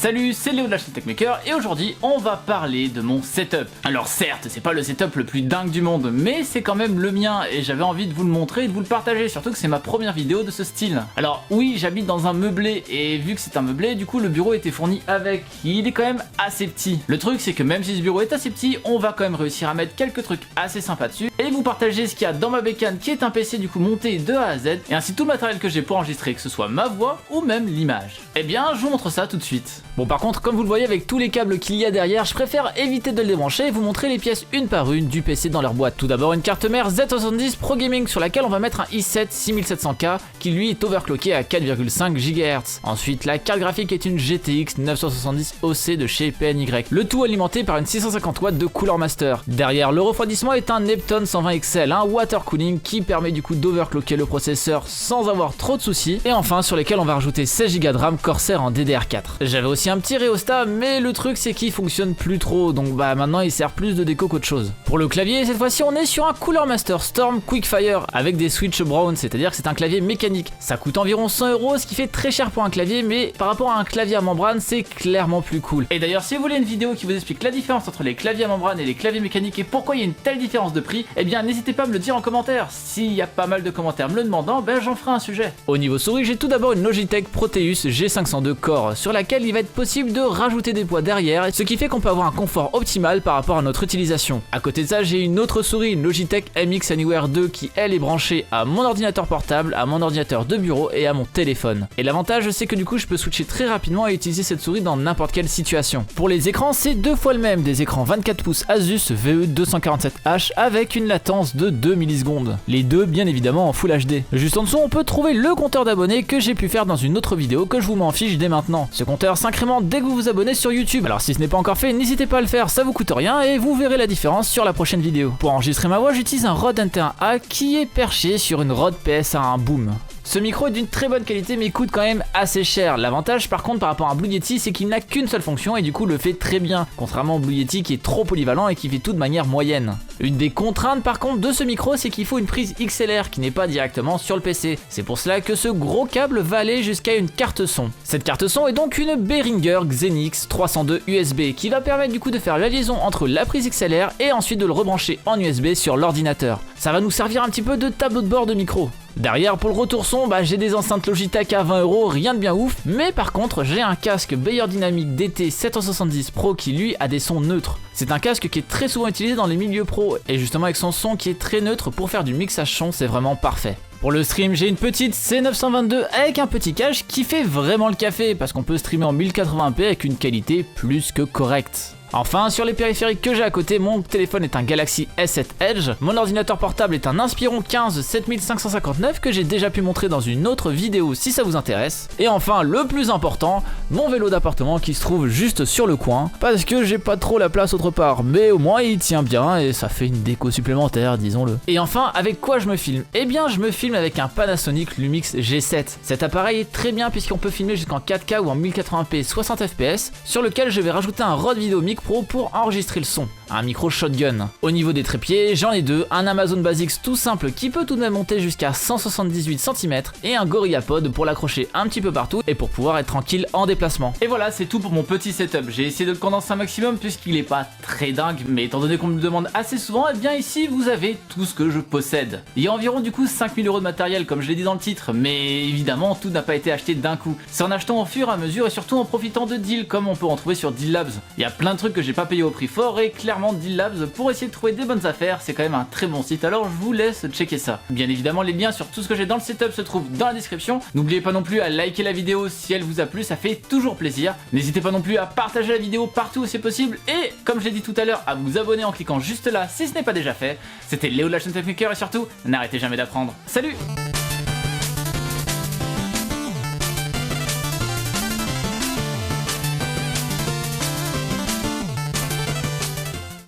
Salut, c'est Léo de la chaîne Techmaker et aujourd'hui on va parler de mon setup. Alors certes, c'est pas le setup le plus dingue du monde, mais c'est quand même le mien et j'avais envie de vous le montrer et de vous le partager, surtout que c'est ma première vidéo de ce style. Alors oui, j'habite dans un meublé et vu que c'est un meublé, du coup le bureau était fourni avec. Il est quand même assez petit. Le truc c'est que même si ce bureau est assez petit, on va quand même réussir à mettre quelques trucs assez sympas dessus et vous partager ce qu'il y a dans ma bécane qui est un PC du coup monté de A à Z et ainsi tout le matériel que j'ai pour enregistrer, que ce soit ma voix ou même l'image. Eh bien, je vous montre ça tout de suite. Bon, par contre, comme vous le voyez avec tous les câbles qu'il y a derrière, je préfère éviter de le débrancher et vous montrer les pièces une par une du PC dans leur boîte. Tout d'abord, une carte mère Z70 Pro Gaming sur laquelle on va mettre un i7 6700K qui lui est overclocké à 4,5 GHz. Ensuite, la carte graphique est une GTX 970 OC de chez PNY. Le tout alimenté par une 650 watts de Cooler Master. Derrière, le refroidissement est un Neptune 120 XL, un water cooling qui permet du coup d'overclocker le processeur sans avoir trop de soucis. Et enfin, sur lesquels on va rajouter 16 Go de RAM Corsair en DDR4. J'avais aussi un petit rhéostat, mais le truc c'est qu'il fonctionne plus trop, donc bah maintenant il sert plus de déco qu'autre chose. Pour le clavier, cette fois-ci on est sur un Cooler Master Storm Quickfire avec des switch brown, c'est-à-dire que c'est un clavier mécanique. Ça coûte environ 100 €, ce qui fait très cher pour un clavier, mais par rapport à un clavier à membrane, c'est clairement plus cool. Et d'ailleurs, si vous voulez une vidéo qui vous explique la différence entre les claviers à membrane et les claviers mécaniques et pourquoi il y a une telle différence de prix, eh bien n'hésitez pas à me le dire en commentaire. S'il y a pas mal de commentaires me le demandant, ben j'en ferai un sujet. Au niveau souris, j'ai tout d'abord une Logitech Proteus G502 Core, sur laquelle il va être possible de rajouter des poids derrière, ce qui fait qu'on peut avoir un confort optimal par rapport à notre utilisation. À côté de ça, j'ai une autre souris, une Logitech MX Anywhere 2 qui elle est branchée à mon ordinateur portable, à mon ordinateur de bureau et à mon téléphone. Et l'avantage c'est que du coup je peux switcher très rapidement et utiliser cette souris dans n'importe quelle situation. Pour les écrans, c'est deux fois le même, des écrans 24 pouces Asus VE247H avec une latence de 2 millisecondes. Les deux bien évidemment en Full HD. Juste en dessous, on peut trouver le compteur d'abonnés que j'ai pu faire dans une autre vidéo que je vous m'en fiche dès maintenant. Ce compteur s'incrémente dès que vous vous abonnez sur YouTube. Alors si ce n'est pas encore fait, n'hésitez pas à le faire, ça vous coûte rien et vous verrez la différence sur la prochaine vidéo. Pour enregistrer ma voix, j'utilise un Rode NT1A qui est perché sur une Rode PSA1 Boom. Ce micro est d'une très bonne qualité mais coûte quand même assez cher. L'avantage par contre par rapport à un Blue Yeti, c'est qu'il n'a qu'une seule fonction et du coup le fait très bien, contrairement au Blue Yeti qui est trop polyvalent et qui fait tout de manière moyenne. Une des contraintes par contre de ce micro, c'est qu'il faut une prise XLR qui n'est pas directement sur le PC. C'est pour cela que ce gros câble va aller jusqu'à une carte son. Cette carte son est donc une Behringer Xenix 302 USB qui va permettre du coup de faire la liaison entre la prise XLR et ensuite de le rebrancher en USB sur l'ordinateur. Ça va nous servir un petit peu de tableau de bord de micro. Derrière, pour le retour son, j'ai des enceintes Logitech à 20 €, rien de bien ouf, mais par contre j'ai un casque Beyerdynamic DT770 Pro qui lui a des sons neutres. C'est un casque qui est très souvent utilisé dans les milieux pro et justement avec son son qui est très neutre pour faire du mixage son, c'est vraiment parfait. Pour le stream, j'ai une petite C922 avec un petit cache qui fait vraiment le café parce qu'on peut streamer en 1080p avec une qualité plus que correcte. Enfin, sur les périphériques que j'ai à côté, mon téléphone est un Galaxy S7 Edge, mon ordinateur portable est un Inspiron 15 7559 que j'ai déjà pu montrer dans une autre vidéo si ça vous intéresse. Et enfin, le plus important, mon vélo d'appartement qui se trouve juste sur le coin, parce que j'ai pas trop la place autre part, mais au moins il tient bien et ça fait une déco supplémentaire, disons-le. Et enfin, avec quoi je me filme? Eh bien, je me filme avec un Panasonic Lumix G7. Cet appareil est très bien puisqu'on peut filmer jusqu'en 4K ou en 1080p 60 fps, sur lequel je vais rajouter un Rode Video Mic Pro pour enregistrer le son, un micro shotgun. Au niveau des trépieds, j'en ai deux, un Amazon Basics tout simple qui peut tout de même monter jusqu'à 178 cm et un GorillaPod pour l'accrocher un petit peu partout et pour pouvoir être tranquille en déplacement. Et voilà, c'est tout pour mon petit setup. J'ai essayé de le condenser un maximum puisqu'il est pas très dingue, mais étant donné qu'on me le demande assez souvent, et bien ici vous avez tout ce que je possède. Il y a environ du coup 5000 € de matériel comme je l'ai dit dans le titre, mais évidemment tout n'a pas été acheté d'un coup. C'est en achetant au fur et à mesure et surtout en profitant de deals comme on peut en trouver sur Deal Labs. Il y a plein de trucs que j'ai pas payé au prix fort et clairement Deal Labs, pour essayer de trouver des bonnes affaires, c'est quand même un très bon site, alors je vous laisse checker ça. Bien évidemment, les liens sur tout ce que j'ai dans le setup se trouvent dans la description. N'oubliez pas non plus à liker la vidéo si elle vous a plu, ça fait toujours plaisir. N'hésitez pas non plus à partager la vidéo partout où c'est possible et comme je l'ai dit tout à l'heure, à vous abonner en cliquant juste là si ce n'est pas déjà fait. C'était Léo de la chaîne Techmaker et surtout, n'arrêtez jamais d'apprendre. Salut!